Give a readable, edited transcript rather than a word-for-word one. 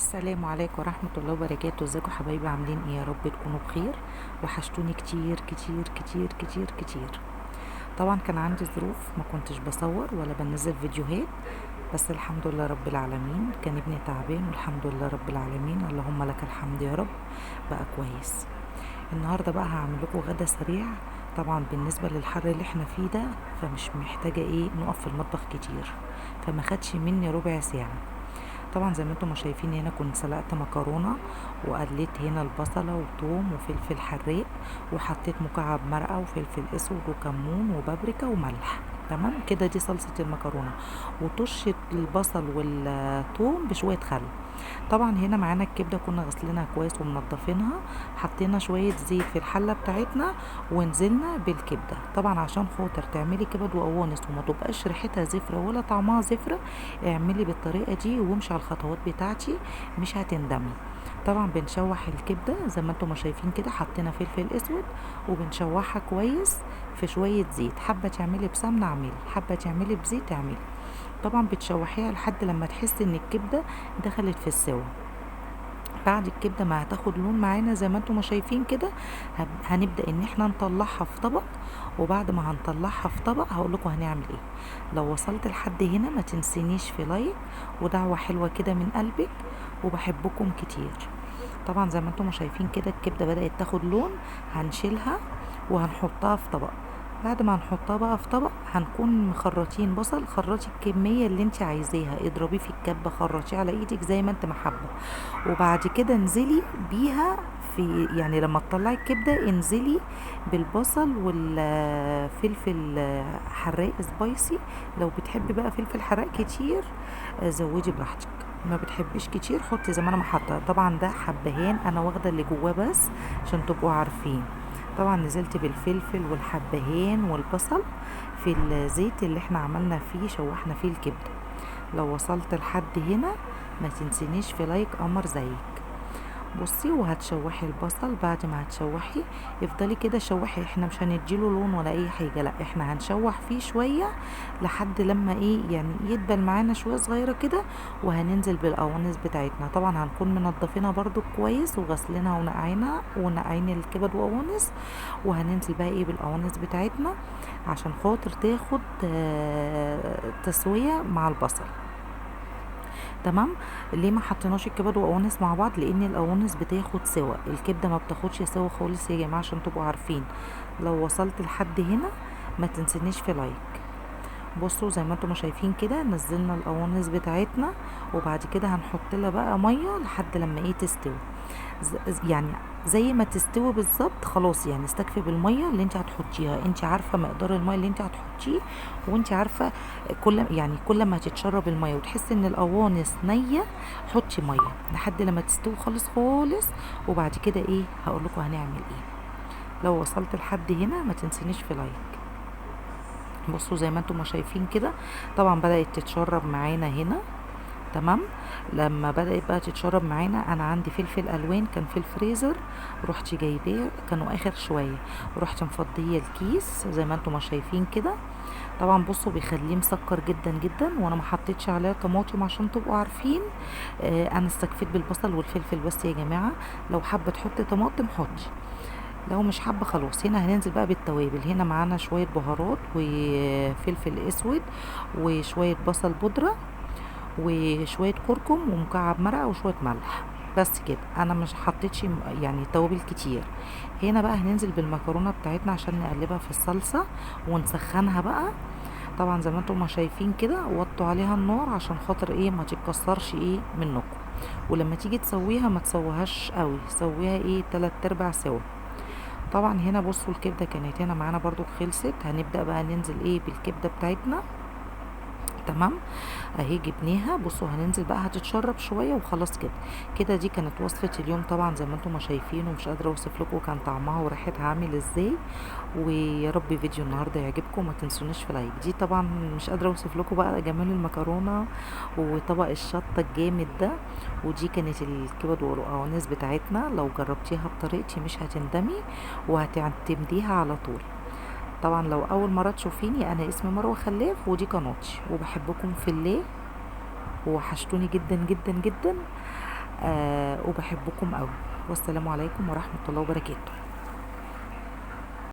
السلام عليكم ورحمة الله وبركاته. ازيكم حبايبي؟ عاملين ايه؟ يا رب تكونوا بخير. وحشتوني كتير كتير كتير كتير كتير. طبعا كان عندي ظروف، ما كنتش بصور ولا بنزل فيديوهات، بس الحمد لله رب العالمين. كان ابني تعبان والحمد لله رب العالمين، اللهم لك الحمد يا رب، بقى كويس. النهارده بقى هعمل لكم غدا سريع. طبعا بالنسبة للحر اللي احنا فيه ده، فمش محتاجة نقف في المطبخ كتير، فما خدش مني ربع ساعة. طبعا زي ما انتم ما شايفين، هنا كنت سلقت مكرونه، وقليت هنا البصله وثوم وفلفل حراق، وحطيت مكعب مرقه وفلفل اسود وكمون وبابريكا وملح. تمام كده، دي صلصه المكرونه. وطشت البصل والثوم بشويه خل. طبعا هنا معانا الكبده، كنا غسلينها كويس ومنضفينها. حطينا شويه زيت في الحله بتاعتنا ونزلنا بالكبده، طبعا عشان خاطر تعملي كبد وقوانص وما تبقاش ريحتها زفره ولا طعمها زفره. اعملي بالطريقه دي وامشي على الخطوات بتاعتي، مش هتندمي. طبعا بنشوح الكبده زي ما انتم ما شايفين كده، حطينا فلفل اسود وبنشوحها كويس في شويه زيت. حابه تعملي بسمنه اعملي، حابه تعملي بزيت اعملي. طبعا بتشوحيها لحد لما تحسي ان الكبده دخلت في السوا. بعد الكبده ما هتاخد لون معانا زي ما انتم ما شايفين كده، هنبدا ان احنا نطلعها في طبق. وبعد ما هنطلعها في طبق هقول لكم هنعمل ايه. لو وصلت لحد هنا ما تنسينيش في لايك ودعوه حلوه كده من قلبك، وبحبكم كتير. طبعا زي ما انتم شايفين كده الكبده بدات تاخد لون. هنشيلها وهنحطها في طبق. بعد ما هنحطها بقى في طبق، هنكون مخرطين بصل. خرطي الكميه اللي انت عايزاها، اضربيه في الكبه، خرطيه على ايدك زي ما انت محبه. وبعد كده انزلي بيها في، يعني لما تطلعي الكبده انزلي بالبصل والفلفل حراق سبايسي. لو بتحبي بقى فلفل حراق كتير زودي براحتك، ما بتحبيش كتير حطي زي ما انا محطه. طبعا ده حبهان، انا واخده اللي جواه بس عشان تبقوا عارفين. طبعا نزلت بالفلفل والحبهان والبصل في الزيت اللي احنا عملنا فيه، شوحنا فيه الكبده. لو وصلت لحد هنا ما تنسينيش في لايك قمر زيك. بصي، وهتشوحي البصل. بعد ما هتشوحي افضلي كده شوحي، احنا مش هنديله لون ولا اي حاجه، لا احنا هنشوح فيه شويه لحد لما يعني يدبل معانا شويه صغيره كده. وهننزل بالقوانص بتاعتنا. طبعا هنكون منضفينها برضو كويس وغسلينها ونقعينها ونقعين الكبد وقوانص. وهننزل بقى بالقوانص بتاعتنا عشان خاطر تاخد تسويه مع البصل. تمام. ليه ما حطيناش الكبد وقوانص مع بعض؟ لان القوانص بتاخد سوا، الكبده ما بتاخدش سوا خالص يا جماعه، عشان تبقوا عارفين. لو وصلت لحد هنا ما تنسنيش في لايك. بصوا زي ما انتم شايفين كده، نزلنا القوانص بتاعتنا. وبعد كده هنحط لها بقى ميه لحد لما تستوي. يعني زي ما تستوي بالظبط خلاص، يعني استكفي بالميه اللي انت هتحطيها. انت عارفه مقدار الميه اللي انت هتحطيه، وانت عارفه كل ما تتشرب الميه وتحسي ان القوانص نيه، حطي ميه لحد لما تستوي خالص خالص. وبعد كده هقول لكم هنعمل ايه. لو وصلت لحد هنا ما تنسينيش في لايك. بصوا زي ما انتم ما شايفين كده، طبعا بدأت تتشرب معانا هنا. تمام. لما بدأت بقى تتشرب معانا، انا عندي فلفل الوان كان في الفريزر، رحت جايباه، كانوا اخر شويه، ورحت مفضيه الكيس زي ما انتم ما شايفين كده. طبعا بصوا بيخليه مسكر جدا جدا، وانا ما حطيتش عليه طماطم عشان تبقوا عارفين. انا استكفيت بالبصل والفلفل بس يا جماعه. لو حابه تحطي طماطم حطي، لو مش حابه خلاص. هنا هننزل بقى بالتوابل. هنا معانا شويه بهارات وفلفل اسود وشويه بصل بودره وشويه كركم ومكعب مرقه وشويه ملح. بس كده، انا مش حطيتش يعني توابل كتير. هنا بقى هننزل بالمكرونه بتاعتنا عشان نقلبها في الصلصه ونسخنها بقى. طبعا زي ما انتم ما شايفين كده، وطوا عليها النار عشان خاطر ما تتكسرش منكم. ولما تيجي تسويها ما تسويهاش قوي، سويها 3/4 سوا. طبعا هنا بصوا الكبده كانت هنا معانا برضو خلصت. هنبدا بقى ننزل بالكبده بتاعتنا. تمام. اهي جبناها. بصوا هننزل بقى، هتتشرب شويه وخلاص كده. كده دي كانت وصفه اليوم. طبعا زي ما انتم ما شايفين، ومش قادره اوصف لكم كان طعمها وريحتها عامل ازاي. ويا رب فيديو النهارده يعجبكم، ما تنسونيش في لايك. دي طبعا مش قادره اوصف لكم بقى جمال المكرونه وطبق الشطه الجامد ده. ودي كانت الكبد والقوانص بتاعتنا. لو جربتيها بطريقتي مش هتندمي وهتعتمديها على طول. طبعا لو اول مره تشوفيني، انا اسمي مروه خلاف ودي قناتي، وبحبكم في الله، ووحشتوني جدا جدا جدا. وبحبكم قوي، والسلام عليكم ورحمة الله وبركاته.